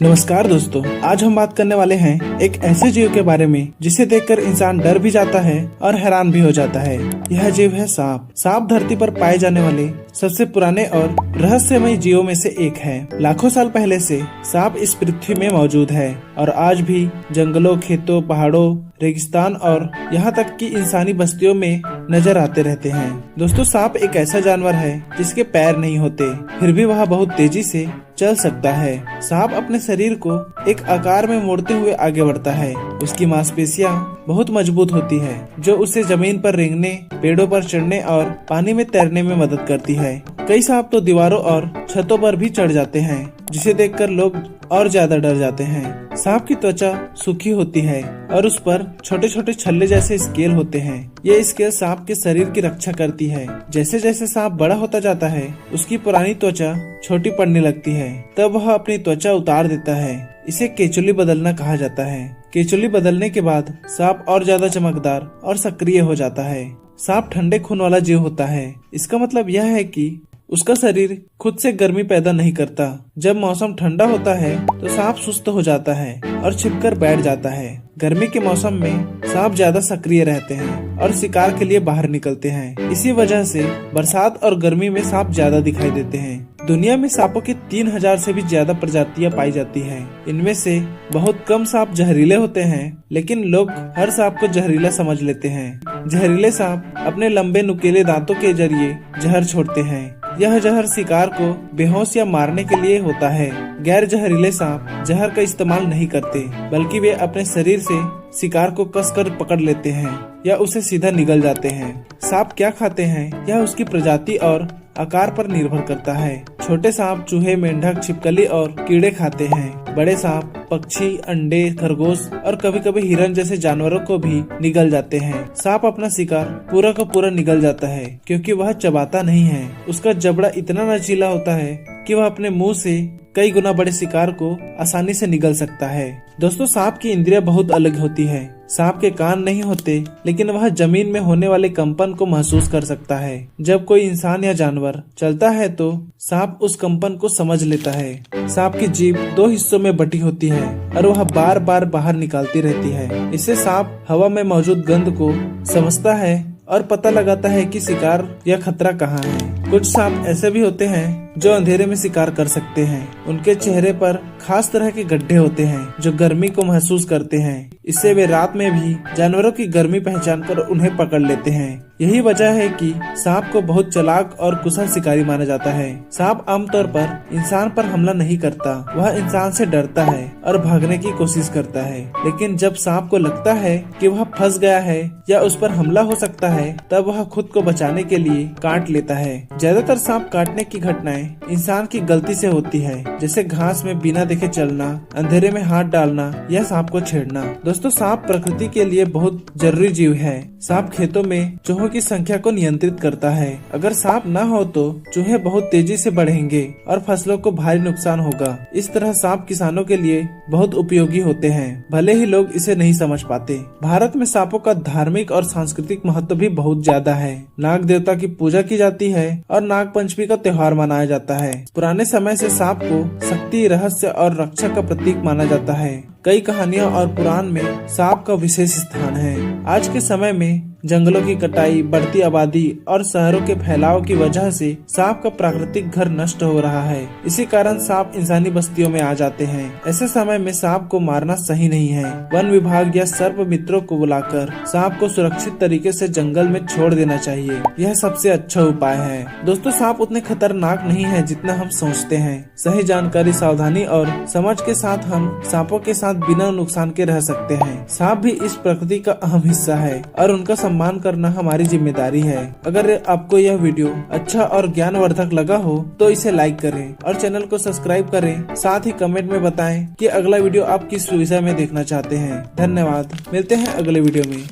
नमस्कार दोस्तों, आज हम बात करने वाले हैं एक ऐसे जीव के बारे में जिसे देखकर इंसान डर भी जाता है और हैरान भी हो जाता है। यह जीव है सांप। सांप धरती पर पाए जाने वाले सबसे पुराने और रहस्यमय जीवों में से एक है। लाखों साल पहले से सांप इस पृथ्वी में मौजूद है और आज भी जंगलों, खेतों, पहाड़ों, रेगिस्तान और यहाँ तक कि इंसानी बस्तियों में नजर आते रहते हैं। दोस्तों, सांप एक ऐसा जानवर है जिसके पैर नहीं होते, फिर भी वह बहुत तेजी से चल सकता है। सांप अपने शरीर को एक आकार में मोड़ते हुए आगे बढ़ता है। उसकी मांसपेशियां बहुत मजबूत होती है, जो उसे जमीन पर रेंगने, पेड़ों पर चढ़ने और पानी में तैरने में मदद करती है। कई सांप तो दीवारों और छतों पर भी चढ़ जाते हैं, जिसे देखकर लोग और ज्यादा डर जाते हैं। सांप की त्वचा सूखी होती है और उस पर छोटे छोटे छल्ले जैसे स्केल होते हैं। ये स्केल सांप के शरीर की रक्षा करती है। जैसे जैसे सांप बड़ा होता जाता है, उसकी पुरानी त्वचा छोटी पड़ने लगती है। तब वह अपनी त्वचा उतार देता है। इसे केचुली बदलना कहा जाता है। केचुली बदलने के बाद सांप और ज्यादा चमकदार और सक्रिय हो जाता है। सांप ठंडे खून वाला जीव होता है। इसका मतलब यह है कि उसका शरीर खुद से गर्मी पैदा नहीं करता। जब मौसम ठंडा होता है तो सांप सुस्त हो जाता है और छिपकर बैठ जाता है। गर्मी के मौसम में सांप ज्यादा सक्रिय रहते हैं और शिकार के लिए बाहर निकलते हैं। इसी वजह से बरसात और गर्मी में सांप ज्यादा दिखाई देते हैं। दुनिया में सांपों की 3000 से भी ज्यादा प्रजातियां पाई जाती हैं। इनमें से बहुत कम सांप जहरीले होते हैं, लेकिन लोग हर सांप को जहरीला समझ लेते हैं। जहरीले सांप अपने लंबे नुकीले दांतों के जरिए जहर छोड़ते हैं। यह जहर शिकार को बेहोश या मारने के लिए होता है। गैर जहरीले सांप जहर का इस्तेमाल नहीं करते, बल्कि वे अपने शरीर से शिकार को कसकर पकड़ लेते हैं या उसे सीधा निगल जाते हैं। सांप क्या खाते हैं यह उसकी प्रजाति और आकार पर निर्भर करता है। छोटे सांप चूहे, मेंढक, छिपकली और कीड़े खाते हैं। बड़े सांप पक्षी, अंडे, खरगोश और कभी कभी हिरन जैसे जानवरों को भी निगल जाते हैं। सांप अपना शिकार पूरा का पूरा निगल जाता है, क्योंकि वह चबाता नहीं है। उसका जबड़ा इतना नचीला होता है कि वह अपने मुंह से कई गुना बड़े शिकार को आसानी से निगल सकता है। दोस्तों, सांप की इंद्रियां बहुत अलग होती है। सांप के कान नहीं होते, लेकिन वह जमीन में होने वाले कंपन को महसूस कर सकता है। जब कोई इंसान या जानवर चलता है तो सांप उस कंपन को समझ लेता है। सांप की जीभ 2 हिस्सों में बटी होती है और वह बार बार बाहर निकालती रहती है। इससे सांप हवा में मौजूद गंध को समझता है और पता लगाता है कि शिकार या खतरा कहाँ है। कुछ सांप ऐसे भी होते हैं जो अंधेरे में शिकार कर सकते हैं। उनके चेहरे पर खास तरह के गड्ढे होते हैं जो गर्मी को महसूस करते हैं। इससे वे रात में भी जानवरों की गर्मी पहचान कर उन्हें पकड़ लेते हैं। यही वजह है कि सांप को बहुत चालाक और कुशल शिकारी माना जाता है। सांप आमतौर पर इंसान पर हमला नहीं करता, वह इंसान से डरता है और भागने की कोशिश करता है। लेकिन जब सांप को लगता है कि वह फंस गया है या उस पर हमला हो सकता है, तब वह खुद को बचाने के लिए काट लेता है। ज्यादातर सांप काटने की घटनाएं इंसान की गलती से होती है, जैसे घास में बिना देखे चलना, अंधेरे में हाथ डालना या सांप को छेड़ना। दोस्तों, सांप प्रकृति के लिए बहुत जरूरी जीव है। सांप खेतों में चूहों की संख्या को नियंत्रित करता है। अगर सांप न हो तो चूहे बहुत तेजी से बढ़ेंगे और फसलों को भारी नुकसान होगा। इस तरह सांप किसानों के लिए बहुत उपयोगी होते हैं, भले ही लोग इसे नहीं समझ पाते। भारत में सांपों का धार्मिक और सांस्कृतिक महत्व भी बहुत ज्यादा है। नाग देवता की पूजा की जाती है और नाग पंचमी का त्योहार मनाया जाता है। पुराने समय से सांप को शक्ति, रहस्य और रक्षा का प्रतीक माना जाता है। कई कहानियां और पुराण में सांप का विशेष स्थान है। आज के समय में जंगलों की कटाई, बढ़ती आबादी और शहरों के फैलाव की वजह से सांप का प्राकृतिक घर नष्ट हो रहा है। इसी कारण सांप इंसानी बस्तियों में आ जाते हैं। ऐसे समय में सांप को मारना सही नहीं है। वन विभाग या सर्प मित्रों को बुलाकर सांप को सुरक्षित तरीके से जंगल में छोड़ देना चाहिए। यह सबसे अच्छा उपाय है। दोस्तों, सांप उतने खतरनाक नहीं है जितना हम सोचते हैं। सही जानकारी, सावधानी और समझ के साथ हम सांपों के साथ बिना नुकसान के रह सकते हैं। सांप भी इस प्रकृति का अहम हिस्सा है और उनका सम्मान करना हमारी जिम्मेदारी है। अगर आपको यह वीडियो अच्छा और ज्ञानवर्धक लगा हो तो इसे लाइक करें और चैनल को सब्सक्राइब करें। साथ ही कमेंट में बताएं कि अगला वीडियो आप किस विषय में देखना चाहते हैं। धन्यवाद, मिलते हैं अगले वीडियो में।